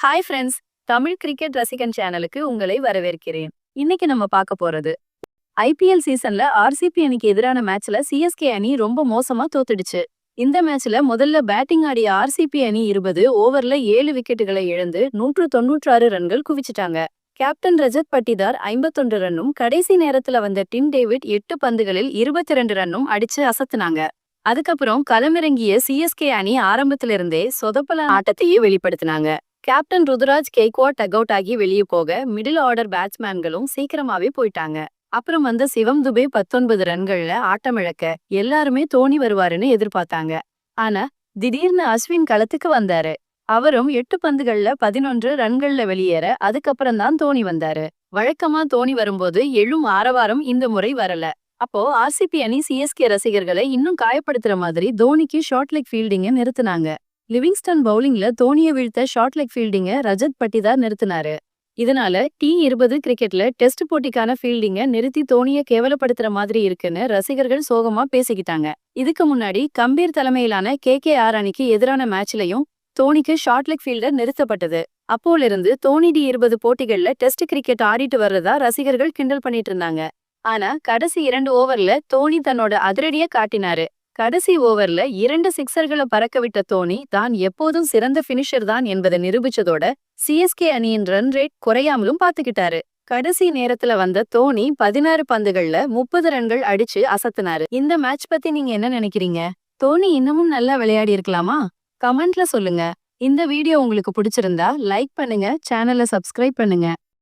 Hi friends, Tamil cricket ரசிகன் சேனலுக்கு உங்களை வரவேற்கிறேன். இன்னைக்கு நம்ம பார்க்க போறது ஐபிஎல் சீசன்ல ஆர்சிபி அணிக்கு எதிரான மேட்ச்ல சிஎஸ்கே அணி ரொம்ப மோசமா தோத்துடுச்சு. இந்த மேட்ச்ல முதல்ல பேட்டிங் ஆடிய ஆர்சிபி அணி 20 ஓவர்ல 7 விக்கெட்டுகளை இழந்து 196 ரன்கள் குவிச்சிட்டாங்க. கேப்டன் ரஜத் பட்டிதார் 51 ரன்னும், கடைசி நேரத்துல வந்த டிம் டேவிட் 8 பந்துகளில் 22 ரன்னும் அடிச்சு அசத்துனாங்க. அதுக்கப்புறம் களமிறங்கிய சிஎஸ்கே அணி ஆரம்பத்திலிருந்தே சொதப்பல ஆட்டத்தையே வெளிப்படுத்தினாங்க. Captain Ruturaj Gaikwad duck out ஆகி வெளியே போக மிடில் ஆர்டர் பேட்ஸ்மேன்களும் சீக்கிரமாவே போயிட்டாங்க. அப்புறம் வந்த சிவம் துபே 19 ரன்கள்ல ஆட்டமிழக்க எல்லாருமே தோனி வருவாருன்னு எதிர்பார்த்தாங்க. ஆனா திடீர்னு அஸ்வின் களத்துக்கு வந்தாரு. அவரும் 8 பந்துகள்ல 11 ரன்கள்ல வெளியேற அதுக்கப்புறம் தான் தோனி வந்தாரு. வழக்கமா தோனி வரும்போது எழும் ஆரவாரம் இந்த முறை வரல. அப்போ ஆர்சிபி அணி சிஎஸ்கே ரசிகர்களை இன்னும் காயப்படுத்துற மாதிரி தோனிக்கு ஷார்ட் லெக் ஃபீல்டிங்க நிறுத்தினாங்க. லிவிங்ஸ்டன் பவுலிங்ல தோனியை வீழ்த்த ஷார்ட் லெக் ஃபீல்டிங்க ரஜத் பட்டிதார் நிறுத்தினாரு. இதனால T20 கிரிக்கெட்ல டெஸ்ட் போட்டிக்கான ஃபீல்டிங்க நிறுத்தி தோனியை கேவலப்படுத்துற மாதிரி இருக்குன்னு ரசிகர்கள் சோகமா பேசிக்கிட்டாங்க. இதுக்கு முன்னாடி கம்பீர் தலைமையிலான KKR அணிக்கு எதிரான மேட்ச்லயும் தோனிக்கு ஷார்ட் லெக் ஃபீல்டர் நிறுத்தப்பட்டது. அப்போலிருந்து தோனி T20 போட்டிகள்ல டெஸ்ட் கிரிக்கெட் ஆடிட்டு வர்றதா ரசிகர்கள் கிண்டல் பண்ணிட்டு இருந்தாங்க. ஆனா கடைசி 2 ஓவர்ல தோனி தன்னோட அதிரடிய காட்டினாரு. கடைசி ஓவர்ல 2 சிக்ஸர்களை பறக்கவிட்ட தோனி தான் எப்போதும் சிறந்த பினிஷர் தான் என்பதை நிரூபிச்சதோட சிஎஸ்கே அணியின் ரன் ரேட் குறையாமலும் பாத்துக்கிட்டாரு. கடைசி நேரத்துல வந்த தோனி 16 பந்துகள்ல 30 ரன்கள் அடிச்சு அசத்தினாரு. இந்த மேட்ச் பத்தி நீங்க என்ன நினைக்கிறீங்க? தோனி இன்னமும் நல்லா விளையாடி இருக்கலாமா? கமெண்ட்ல சொல்லுங்க. இந்த வீடியோ உங்களுக்கு பிடிச்சிருந்தா லைக் பண்ணுங்க, சேனலை சப்ஸ்கிரைப் பண்ணுங்க.